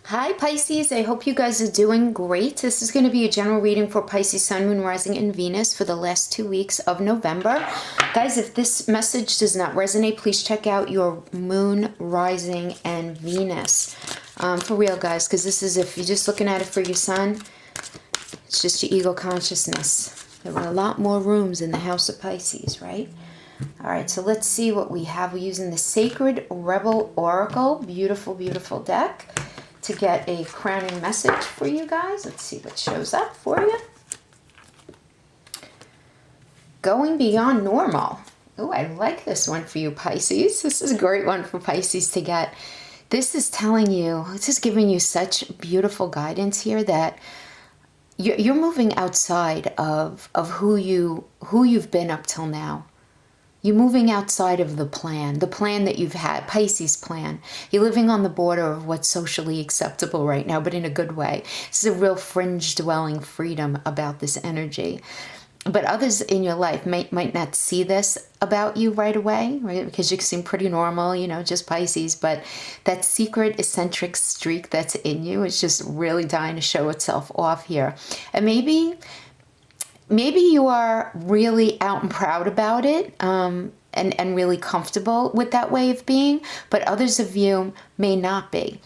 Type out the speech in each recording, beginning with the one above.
Hi Pisces, I hope you guys are doing great. This is going to be a general reading for Pisces, Sun, Moon, Rising, and Venus for the last 2 weeks of November. Guys, if this message does not resonate, please check out your Moon, Rising, and Venus. For real, guys, because this is, if you're just looking at it for your Sun, it's just your ego consciousness. There are a lot more rooms in the House of Pisces, right? All right, so let's see what we have. We're using the Sacred Rebel Oracle. Beautiful, beautiful deck. To get a crowning message for you guys. Let's see what shows up for you. Going beyond normal. Oh, I like this one for you, Pisces. This is a great one for Pisces to get. This is telling you, this is giving you such beautiful guidance here that you're moving outside of who you've been up till now. You're moving outside of the plan that you've had, Pisces plan. You're living on the border of what's socially acceptable right now, but in a good way. This is a real fringe dwelling freedom about this energy. But others in your life might not see this about you right away, right? Because you seem pretty normal, just Pisces. But that secret eccentric streak that's in you is just really dying to show itself off here. And maybe you are really out and proud about it, and really comfortable with that way of being, but others of you may not be.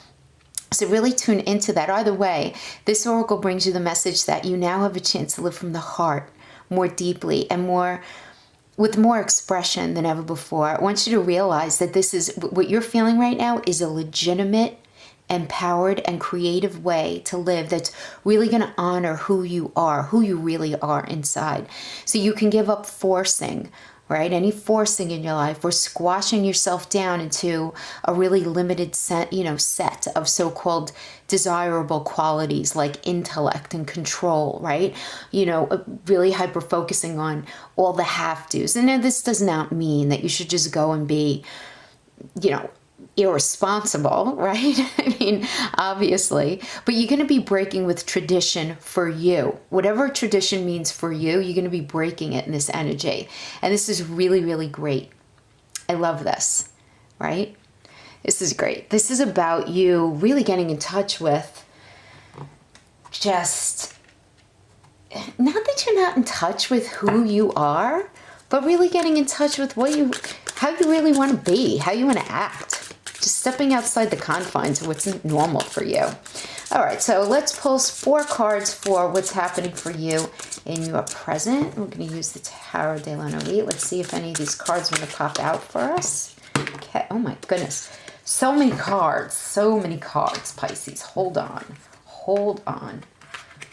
So really tune into that. Either way, this oracle brings you the message that you now have a chance to live from the heart more deeply and with more expression than ever before. I want you to realize that this is what you're feeling right now is a legitimate, empowered, and creative way to live that's really going to honor who you are, who you really are inside. So you can give up forcing, right? Any forcing in your life or squashing yourself down into a really limited set of so-called desirable qualities like intellect and control, right? Really hyper-focusing on all the have-tos. And now this does not mean that you should just go and be, irresponsible, right? I mean, obviously, but you're going to be breaking with tradition for you. Whatever tradition means for you, you're going to be breaking it in this energy. And this is really, really great. I love this, right? This is great. This is about you really getting in touch with just, not that you're not in touch with who you are, but really getting in touch with how you really want to be, how you want to act. Just stepping outside the confines of what's normal for you. All right, so let's pull 4 cards for what's happening for you in your present. We're going to use the Tarot de la Nuit. Let's see if any of these cards are going to pop out for us. Okay, oh my goodness. So many cards, Pisces. Hold on.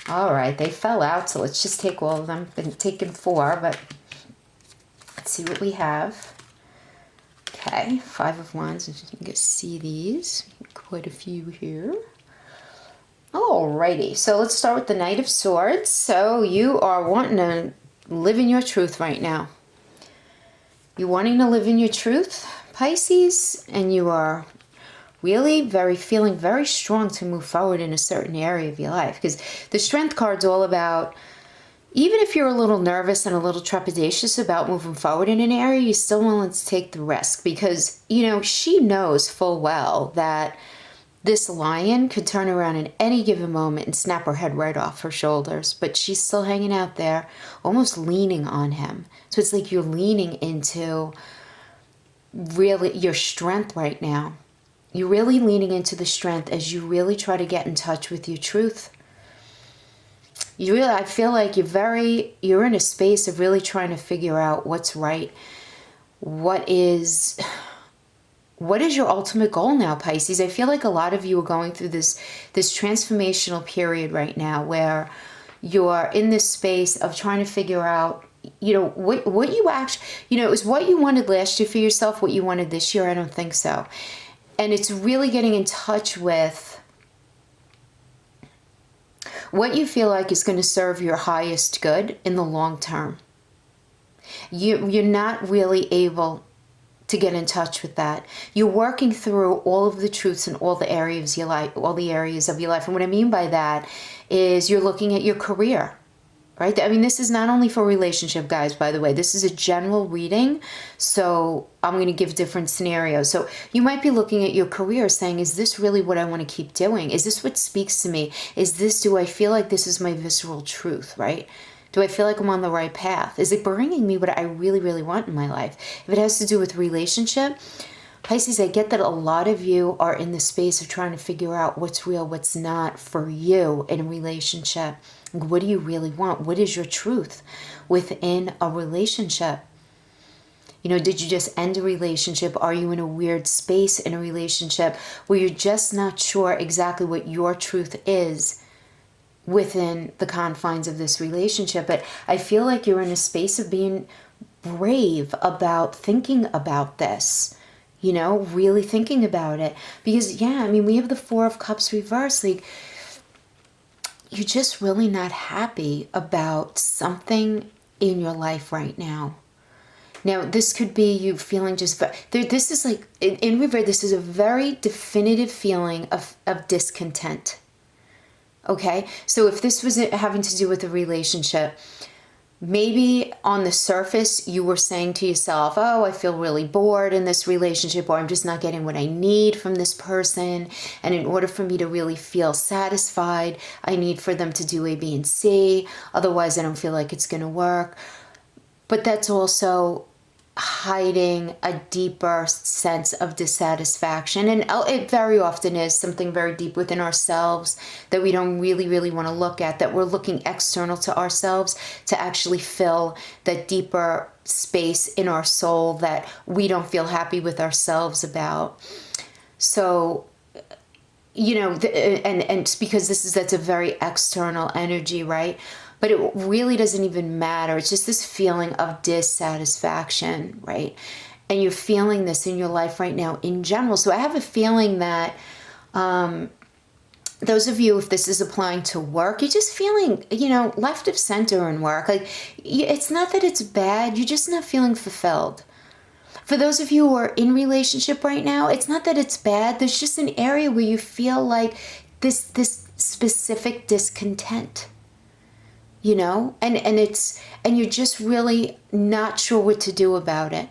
All right, they fell out, so let's just take all of them. Been taking 4, but let's see what we have. Okay, 5 of Wands, if you can see these. Quite a few here. Alrighty, so let's start with the Knight of Swords. So you are wanting to live in your truth right now. You're wanting to live in your truth, Pisces, and you are really feeling very strong to move forward in a certain area of your life. Because the Strength card's all about, even if you're a little nervous and a little trepidatious about moving forward in an area, you still willing to take the risk because, she knows full well that this lion could turn around in any given moment and snap her head right off her shoulders, but she's still hanging out there, almost leaning on him. So it's like you're leaning into really your strength right now. You're really leaning into the strength as you really try to get in touch with your truth. I feel like you're in a space of really trying to figure out what's right. What is your ultimate goal now, Pisces? I feel like a lot of you are going through this transformational period right now where you're in this space of trying to figure out, what you actually, is what you wanted last year for yourself, what you wanted this year? I don't think so. And it's really getting in touch with what you feel like is going to serve your highest good in the long term. You're not really able to get in touch with that. You're working through all of the truths in all the areas of your life. And what I mean by that is you're looking at your career. right? I mean, this is not only for relationship, guys, by the way. This is a general reading, so I'm going to give different scenarios. So you might be looking at your career saying, is this really what I want to keep doing? Is this what speaks to me? Do I feel like this is my visceral truth, right? Do I feel like I'm on the right path? Is it bringing me what I really, really want in my life? If it has to do with relationship, Pisces, I get that a lot of you are in the space of trying to figure out what's real, what's not for you in a relationship. What do you really want? What is your truth within a relationship? You know, did you just end a relationship? Are you in a weird space in a relationship where you're just not sure exactly what your truth is within the confines of this relationship? But I feel like you're in a space of being brave about thinking about this. You know, really thinking about it. Because, yeah, I mean, we have the Four of Cups reversed. Like, you're just really not happy about something in your life right now. Now, this could be you feeling just... This is like, in reverse, this is a very definitive feeling of discontent. Okay? So if this was having to do with a relationship... Maybe on the surface, you were saying to yourself, oh, I feel really bored in this relationship, or I'm just not getting what I need from this person. And in order for me to really feel satisfied, I need for them to do A, B, and C. Otherwise, I don't feel like it's going to work. But that's also hiding a deeper sense of dissatisfaction. And it very often is something very deep within ourselves that we don't really, really want to look at, that we're looking external to ourselves to actually fill that deeper space in our soul that we don't feel happy with ourselves about. So, you know, and because that's a very external energy, right? But it really doesn't even matter. It's just this feeling of dissatisfaction, right? And you're feeling this in your life right now in general. So I have a feeling that those of you, if this is applying to work, you're just feeling, you know, left of center in work. Like, it's not that it's bad. You're just not feeling fulfilled. For those of you who are in relationship right now, it's not that it's bad. There's just an area where you feel like this specific discontent. You know, and you're just really not sure what to do about it.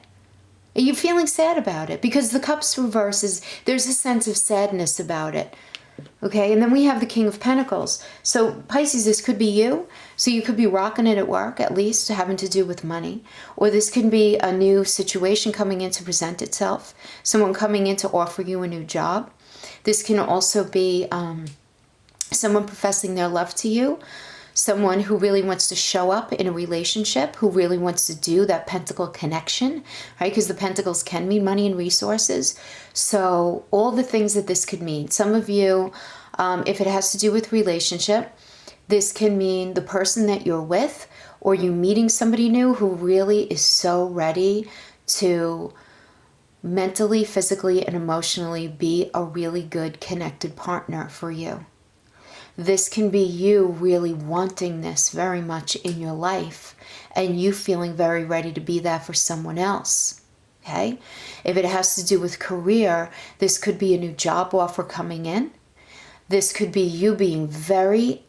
Are you feeling sad about it? Because the Cups reverses, there's a sense of sadness about it. Okay, and then we have the King of Pentacles. So Pisces, this could be you. So you could be rocking it at work, at least having to do with money. Or this can be a new situation coming in to present itself. Someone coming in to offer you a new job. This can also be someone professing their love to you. Someone who really wants to show up in a relationship, who really wants to do that pentacle connection, right? Because the pentacles can mean money and resources. So all the things that this could mean. Some of you, if it has to do with relationship, this can mean the person that you're with, or you meeting somebody new who really is so ready to mentally, physically, and emotionally be a really good connected partner for you. This can be you really wanting this very much in your life and you feeling very ready to be that for someone else. Okay? If it has to do with career, this could be a new job offer coming in. This could be you being very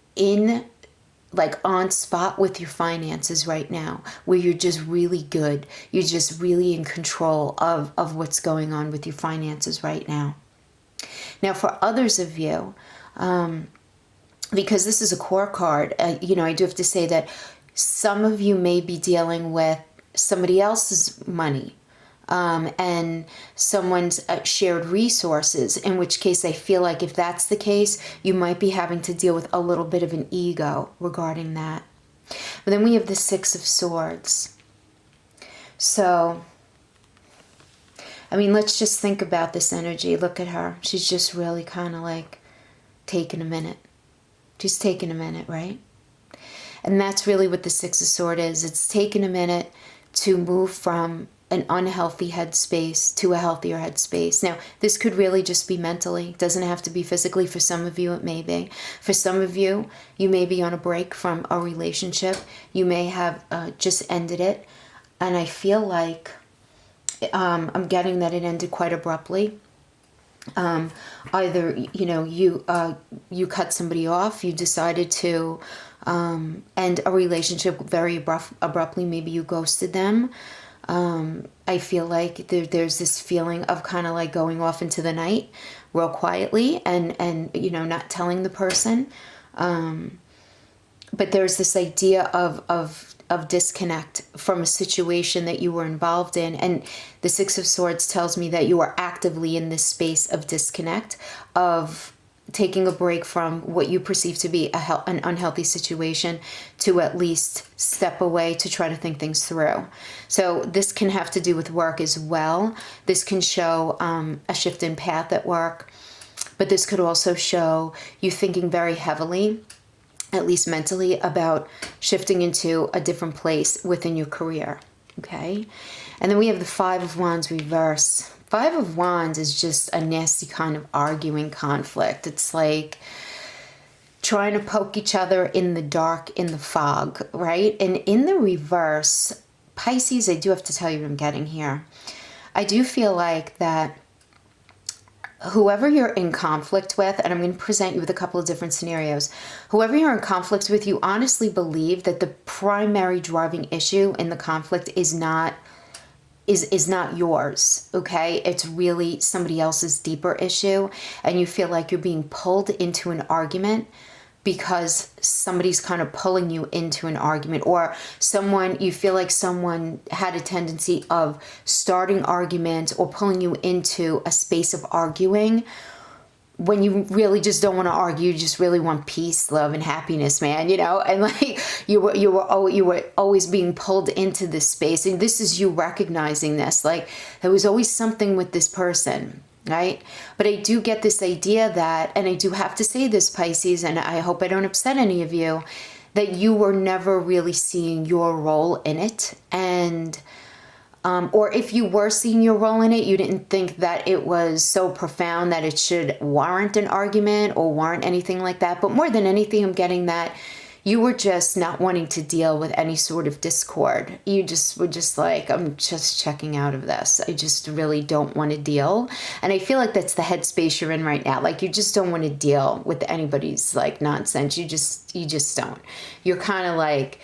on spot with your finances right now, where you're just really good. You're just really in control of what's going on with your finances right now. Now, for others of you, because this is a core card, I do have to say that some of you may be dealing with somebody else's money and someone's shared resources, in which case I feel like if that's the case, you might be having to deal with a little bit of an ego regarding that. But then we have the Six of Swords. So, I mean, let's just think about this energy. Look at her. She's just really kind of like taking a minute. She's taking a minute, right? And that's really what the Six of Swords is. It's taken a minute to move from an unhealthy headspace to a healthier headspace. Now, this could really just be mentally. It doesn't have to be physically. For some of you, it may be. For some of you, you may be on a break from a relationship. You may have just ended it. And I feel like I'm getting that it ended quite abruptly. Either you cut somebody off, you decided to and a relationship very abruptly, maybe you ghosted them. I feel like there's this feeling of kind of like going off into the night real quietly and you know, not telling the person. But there's this idea of disconnect from a situation that you were involved in. And the Six of Swords tells me that you are actively in this space of disconnect, of taking a break from what you perceive to be an unhealthy situation, to at least step away to try to think things through. So this can have to do with work as well. This can show a shift in path at work, but this could also show you thinking very heavily, at least mentally, about shifting into a different place within your career. Okay. And then we have the Five of Wands reverse. Five of Wands is just a nasty kind of arguing conflict. It's like trying to poke each other in the dark, in the fog, right? And in the reverse, Pisces, I do have to tell you what I'm getting here. I do feel like that whoever you're in conflict with, and I'm going to present you with a couple of different scenarios, whoever you're in conflict with, you honestly believe that the primary driving issue in the conflict is not yours, okay? It's really somebody else's deeper issue, and you feel like you're being pulled into an argument because somebody's kind of pulling you into an argument, or you feel like someone had a tendency of starting arguments or pulling you into a space of arguing when you really just don't want to argue. You just really want peace, love, and happiness, man, you know? And like you were always being pulled into this space, and this is you recognizing this, like there was always something with this person, right? But I do get this idea that, and I do have to say this, Pisces, and I hope I don't upset any of you, that you were never really seeing your role in it. And or if you were seeing your role in it, you didn't think that it was so profound that it should warrant an argument or warrant anything like that. But more than anything, I'm getting that you were just not wanting to deal with any sort of discord. You just were just like, I'm just checking out of this. I just really don't want to deal. And I feel like that's the headspace you're in right now. Like you just don't want to deal with anybody's like nonsense. You just don't. You're kind of like,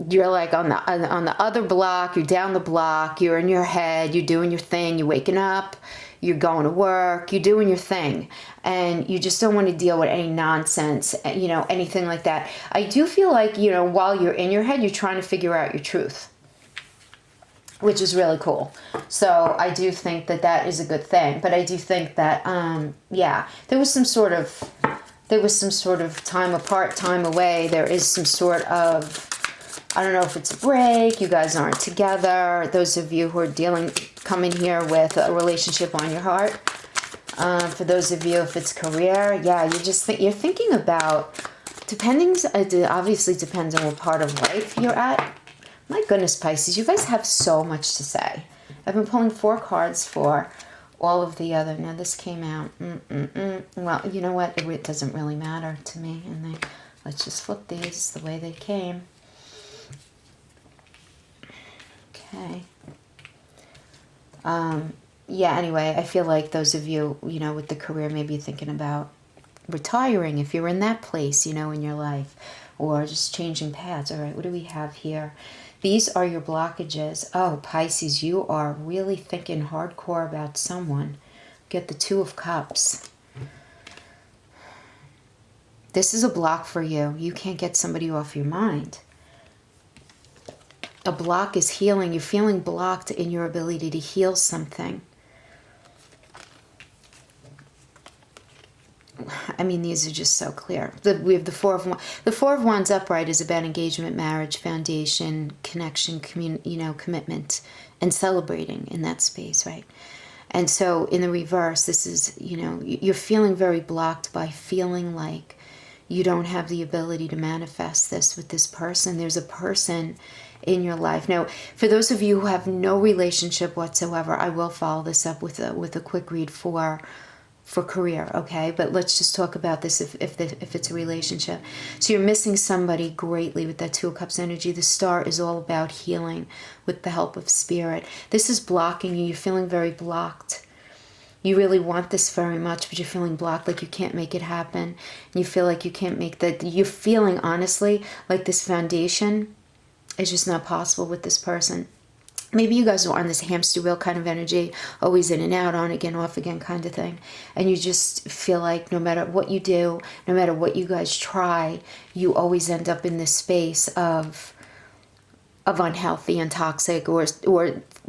you're like on the other block, you're down the block, you're in your head, you're doing your thing, you're waking up, you're going to work, you're doing your thing, and you just don't want to deal with any nonsense, you know, anything like that. I do feel like, you know, while you're in your head, you're trying to figure out your truth, which is really cool. So I do think that that is a good thing. But I do think that, yeah, there was some sort of time apart, time away. There is some sort of, I don't know if it's a break, you guys aren't together. Those of you who are coming here with a relationship on your heart. For those of you, if it's career, yeah, you're thinking about, it obviously depends on what part of life you're at. My goodness, Pisces, you guys have so much to say. I've been pulling 4 cards for all of the other. Now this came out. Well, you know what? It doesn't really matter to me. And let's just flip these the way they came. Okay. Yeah, anyway, I feel like those of you, you know, with the career, maybe thinking about retiring if you're in that place, you know, in your life, or just changing paths. All right, what do we have here? These are your blockages. Oh, Pisces, you are really thinking hardcore about someone. Get the 2 of Cups. This is a block for you. You can't get somebody off your mind. A block is healing. You're feeling blocked in your ability to heal something. I mean, these are just so clear. We have the 4 of Wands. The 4 of Wands upright is about engagement, marriage, foundation, connection, commitment, and celebrating in that space, right? And so in the reverse, this is, you know, you're feeling very blocked by feeling like you don't have the ability to manifest this with this person. There's a person in your life. Now, for those of you who have no relationship whatsoever, I will follow this up with a quick read for career, okay? But let's just talk about this if it's a relationship. So you're missing somebody greatly with that 2 of Cups energy. The Star is all about healing with the help of spirit. This is blocking you. You're feeling very blocked. You really want this very much, but you're feeling blocked, like you can't make it happen. And you feel like you can't make that. You're feeling, honestly, like this foundation is just not possible with this person. Maybe you guys are on this hamster wheel kind of energy, always in and out, on again, off again kind of thing. And you just feel like no matter what you do, no matter what you guys try, you always end up in this space of unhealthy and toxic or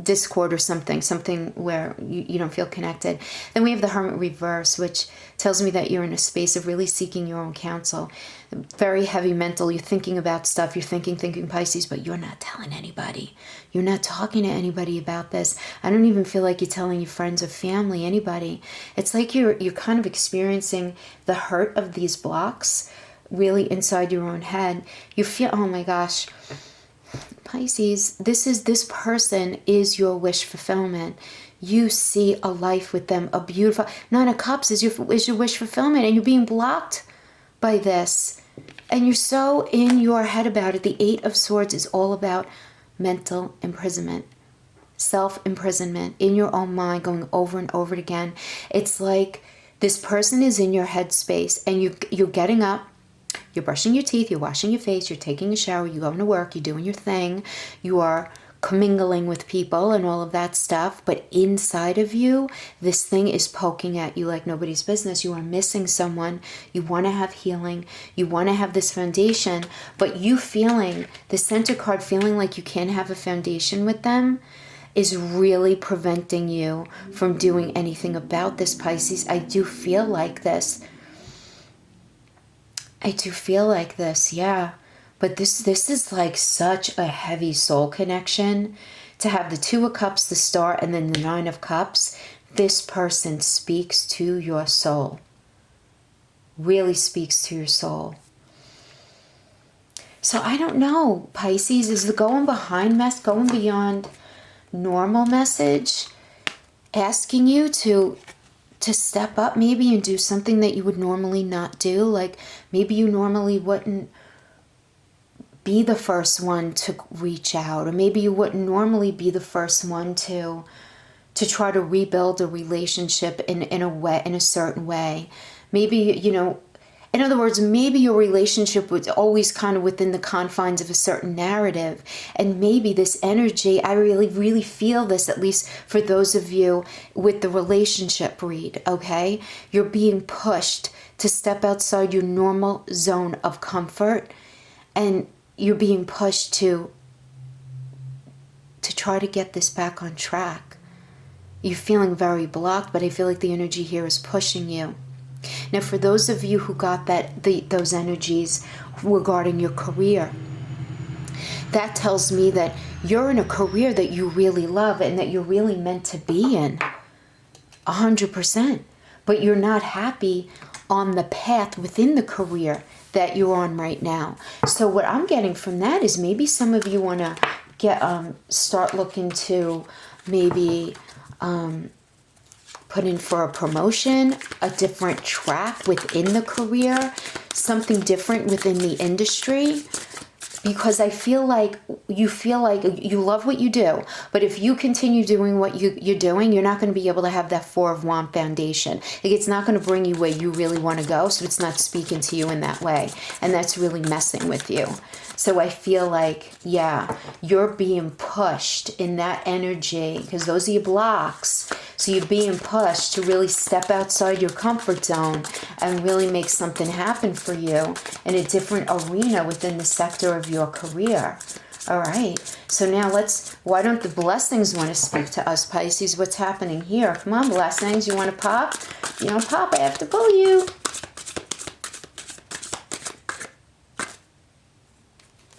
discord or something where you don't feel connected. Then we have the Hermit reverse, which tells me that you're in a space of really seeking your own counsel. Very heavy mental. You're thinking about stuff. You're thinking Pisces, but you're not telling anybody. You're not talking to anybody about this. I don't even feel like you're telling your friends or family, anybody. It's like you're kind of experiencing the hurt of these blocks really inside your own head. You feel, oh my gosh, Pisces, this person is your wish fulfillment. You see a life with them, a beautiful Nine of Cups is your wish fulfillment, and you're being blocked by this. And you're so in your head about it. The Eight of Swords is all about mental imprisonment, self-imprisonment in your own mind, going over and over again. It's like this person is in your head space, and you're getting up. You're brushing your teeth, you're washing your face, you're taking a shower, you're going to work, you're doing your thing, you are commingling with people and all of that stuff. But inside of you, this thing is poking at you like nobody's business. You are missing someone. You want to have healing. You want to have this foundation. But you feeling, the center card feeling like you can't have a foundation with them is really preventing you from doing anything about this, Pisces. I do feel like this. Yeah. But this is like such a heavy soul connection. To have the Two of Cups, the Star, and then the Nine of Cups. This person speaks to your soul. Really speaks to your soul. So I don't know, Pisces, is the going beyond normal message asking you to step up maybe and do something that you would normally not do? Like maybe you normally wouldn't be the first one to reach out, or maybe you wouldn't normally be the first one to try to rebuild a relationship in a certain way. Maybe, in other words, maybe your relationship was always kind of within the confines of a certain narrative. And maybe this energy, I really, really feel this, at least for those of you with the relationship read, okay? You're being pushed to step outside your normal zone of comfort, and you're being pushed to try to get this back on track. You're feeling very blocked, but I feel like the energy here is pushing you. Now, for those of you who got those energies regarding your career, that tells me that you're in a career that you really love and that you're really meant to be in 100%, but you're not happy on the path within the career that you're on right now. So what I'm getting from that is maybe some of you want to start looking to maybe put in for a promotion, a different track within the career, something different within the industry. Because I feel like you love what you do, but if you continue doing what you're doing, you're not going to be able to have that Four of Wands foundation. Like, it's not going to bring you where you really want to go, so it's not speaking to you in that way, and that's really messing with you. So I feel like, yeah, you're being pushed in that energy, because those are your blocks. So you're being pushed to really step outside your comfort zone and really make something happen for you in a different arena within the sector of your career. All right. So now why don't the blessings want to speak to us, Pisces? What's happening here? Come on, blessings. You want to pop? You don't pop, I have to pull you.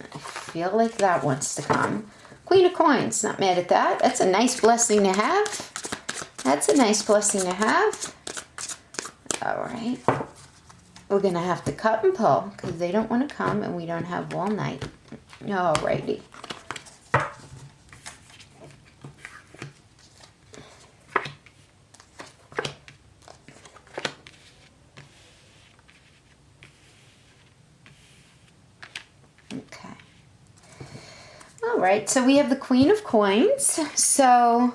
I feel like that wants to come. Queen of Coins. Not mad at that. That's a nice blessing to have. That's a nice blessing to have. All right. We're going to have to cut and pull because they don't want to come and we don't have all night. All righty. Okay. All right. So we have the Queen of Coins. So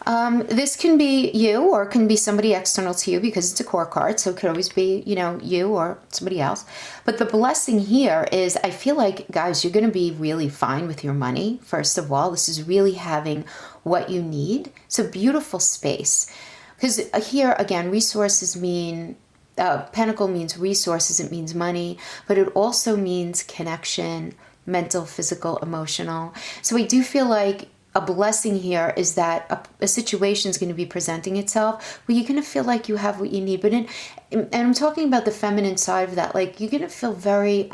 This can be you, or it can be somebody external to you, because it's a core card. So it could always be, you know, you or somebody else. But the blessing here is, I feel like, guys, you're going to be really fine with your money. First of all, this is really having what you need. It's a beautiful space. Because here, again, resources mean, pentacle means resources. It means money. But it also means connection, mental, physical, emotional. So I do feel like a blessing here is that a situation is going to be presenting itself where you're going to feel like you have what you need. But and I'm talking about the feminine side of that. Like, you're going to feel very,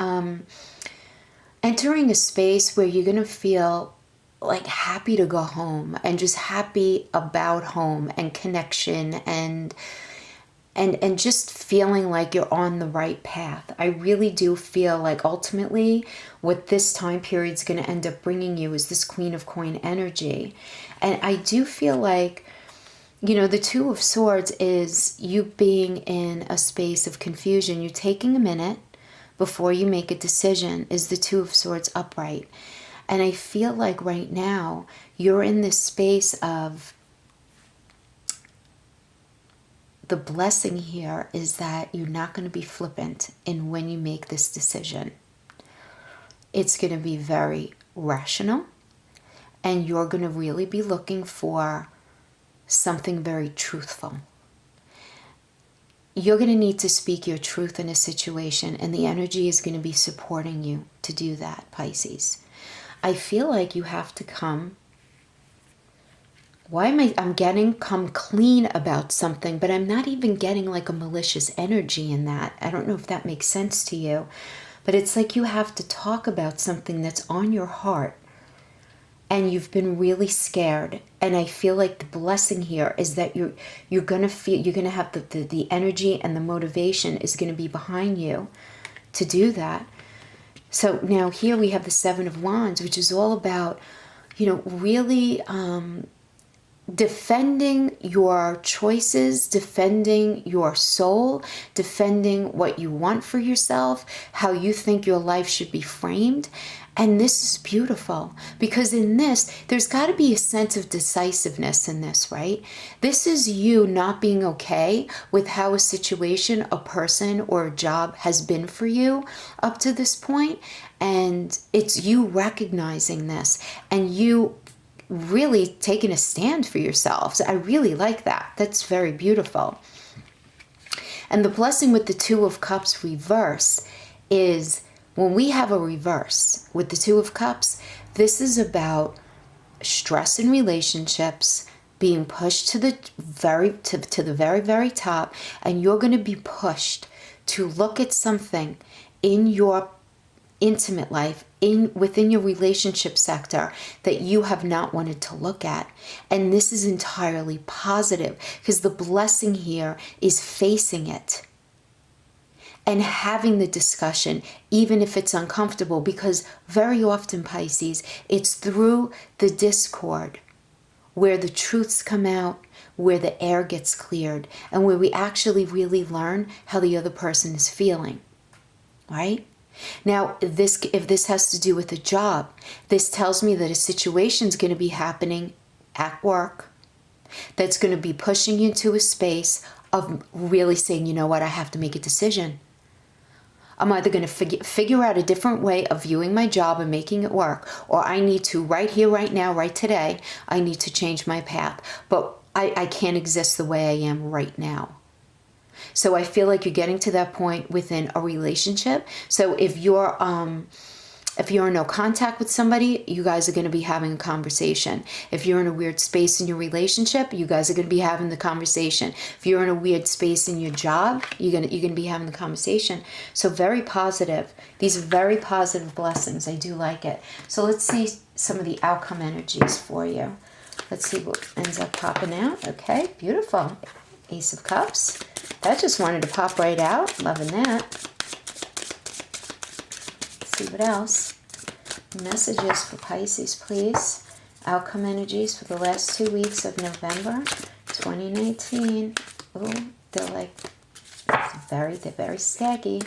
entering a space where you're going to feel like happy to go home, and just happy about home and connection, and just feeling like you're on the right path. I really do feel like ultimately what this time period is going to end up bringing you is this Queen of Coin energy. And I do feel like, you know, the Two of Swords is you being in a space of confusion. You're taking a minute before you make a decision, is the Two of Swords upright. And I feel like right now you're in this space of, the blessing here is that you're not going to be flippant in when you make this decision. It's going to be very rational, and you're going to really be looking for something very truthful. You're going to need to speak your truth in a situation, and the energy is going to be supporting you to do that, Pisces. I feel like you have to come, I'm getting come clean about something, but I'm not even getting like a malicious energy in that. I don't know if that makes sense to you, but it's like you have to talk about something that's on your heart, and you've been really scared. And I feel like the blessing here is that you're gonna have the energy, and the motivation is gonna be behind you to do that. So now here we have the Seven of Wands, which is all about, you know, really defending your choices, defending your soul, defending what you want for yourself, how you think your life should be framed. And this is beautiful, because in this, there's got to be a sense of decisiveness in this, right? This is you not being okay with how a situation, a person, or a job has been for you up to this point. And it's you recognizing this, and you really taking a stand for yourselves. I really like that. That's very beautiful. And the blessing with the Two of Cups reverse is, when we have a reverse with the Two of Cups, this is about stress in relationships, being pushed to the very, very top, and you're going to be pushed to look at something in your intimate life, within your relationship sector, that you have not wanted to look at. And this is entirely positive, because the blessing here is facing it and having the discussion, even if it's uncomfortable, because very often, Pisces, it's through the discord where the truths come out, where the air gets cleared, and where we actually really learn how the other person is feeling, right? Now, if this has to do with a job, this tells me that a situation is going to be happening at work that's going to be pushing you into a space of really saying, you know what, I have to make a decision. I'm either going to figure out a different way of viewing my job and making it work, or I need to, right here, right now, right today, I need to change my path. But I can't exist the way I am right now. So I feel like you're getting to that point within a relationship. So if you're in no contact with somebody, you guys are going to be having a conversation. If you're in a weird space in your relationship, you guys are going to be having the conversation. If you're in a weird space in your job, you're going to be having the conversation. So very positive. These are very positive blessings. I do like it. So let's see some of the outcome energies for you. Let's see what ends up popping out. Okay, beautiful. Ace of Cups. That just wanted to pop right out. Loving that. Let's see what else. Messages for Pisces, please. Outcome energies for the last 2 weeks of November 2019. Oh, they're very staggy.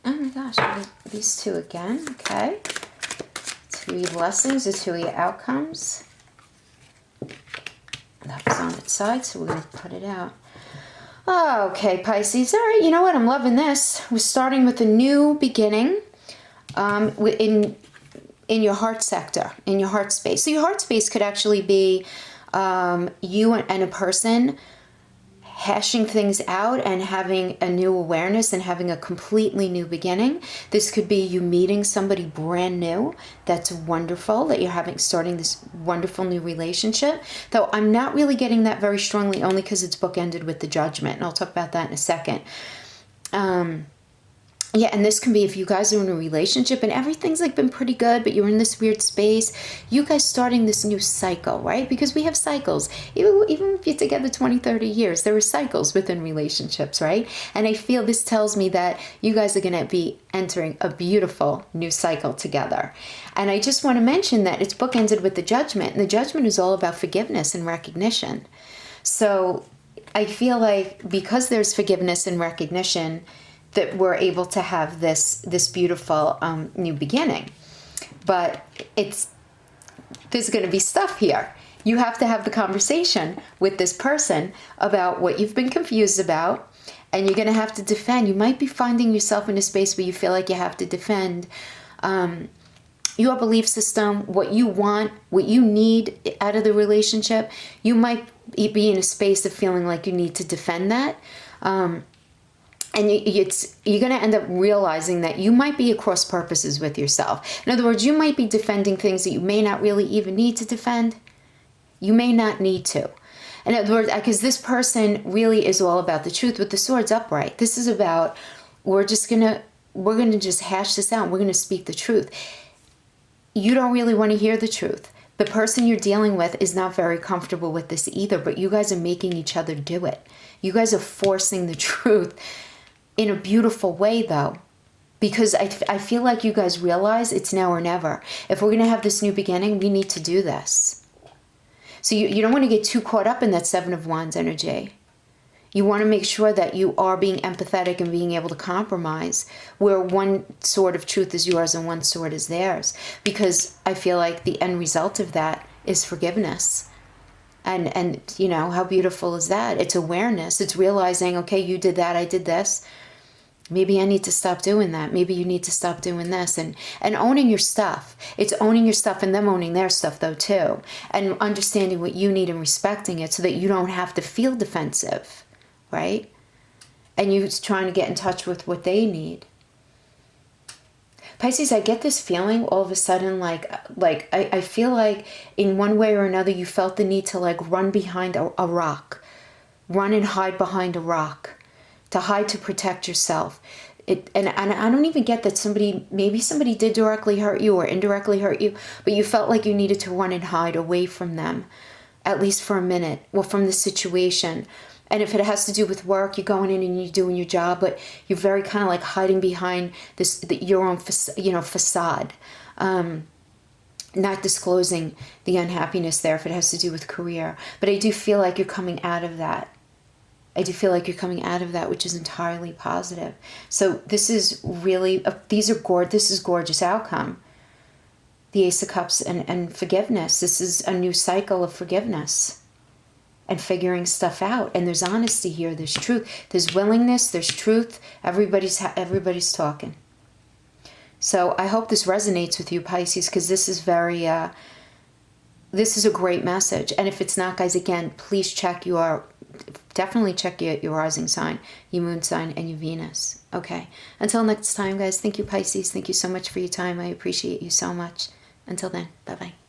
Oh my gosh, these two again. Okay. 3 blessings, the 2 of your outcomes. That was on its side, so we're going to put it out. Okay, Pisces. All right, you know what? I'm loving this. We're starting with a new beginning in your heart sector, in your heart space. So your heart space could actually be you and a person hashing things out and having a new awareness and having a completely new beginning. This could be you meeting somebody brand new that's wonderful, that you're starting this wonderful new relationship. Though I'm not really getting that very strongly, only because it's bookended with the Judgment, and I'll talk about that in a second. Yeah, and this can be if you guys are in a relationship and everything's like been pretty good, but you're in this weird space, you guys starting this new cycle, right? Because we have cycles. Even if you're together 20, 30 years, there are cycles within relationships, right? And I feel this tells me that you guys are going to be entering a beautiful new cycle together. And I just want to mention that it's bookended with the Judgment, and the Judgment is all about forgiveness and recognition. So I feel like because there's forgiveness and recognition, that we're able to have this beautiful new beginning. But there's going to be stuff here. You have to have the conversation with this person about what you've been confused about, and you're going to have to defend. You might be finding yourself in a space where you feel like you have to defend your belief system, what you want, what you need out of the relationship. You might be in a space of feeling like you need to defend that. And you're going to end up realizing that you might be at cross purposes with yourself. In other words, you might be defending things that you may not really even need to defend. You may not need to. In other words, because this person really is all about the truth with the swords upright. This is about, we're going to just hash this out. We're going to speak the truth. You don't really want to hear the truth. The person you're dealing with is not very comfortable with this either, but you guys are making each other do it. You guys are forcing the truth in a beautiful way, though, because I feel like you guys realize it's now or never. If we're going to have this new beginning, we need to do this. So you don't want to get too caught up in that 7 of Wands energy. You want to make sure that you are being empathetic and being able to compromise where one sword of truth is yours and one sword is theirs. Because I feel like the end result of that is forgiveness. And you know, how beautiful is that? It's awareness. It's realizing, okay, you did that, I did this. Maybe I need to stop doing that. Maybe you need to stop doing this. And owning your stuff. It's owning your stuff and them owning their stuff, though, too. And understanding what you need and respecting it so that you don't have to feel defensive, right? And you trying to get in touch with what they need. Pisces, I get this feeling all of a sudden like I feel like in one way or another you felt the need to like run behind a rock. Run and hide behind a rock. To hide to protect yourself. And I don't even get that maybe somebody did directly hurt you or indirectly hurt you, but you felt like you needed to run and hide away from them, at least for a minute, or from the situation. And if it has to do with work, you're going in and you're doing your job, but you're very kind of like hiding behind your own facade, not disclosing the unhappiness there if it has to do with career. But I do feel like you're coming out of that. Which is entirely positive. So this is really, this is gorgeous outcome. The Ace of Cups and forgiveness. This is a new cycle of forgiveness and figuring stuff out. And there's honesty here. There's truth. There's willingness. There's truth. Everybody's talking. So I hope this resonates with you, Pisces, because this is this is a great message. And if it's not, guys, again, please definitely check your rising sign, your moon sign, and your Venus. Okay. Until next time, guys. Thank you, Pisces. Thank you so much for your time. I appreciate you so much. Until then, bye-bye.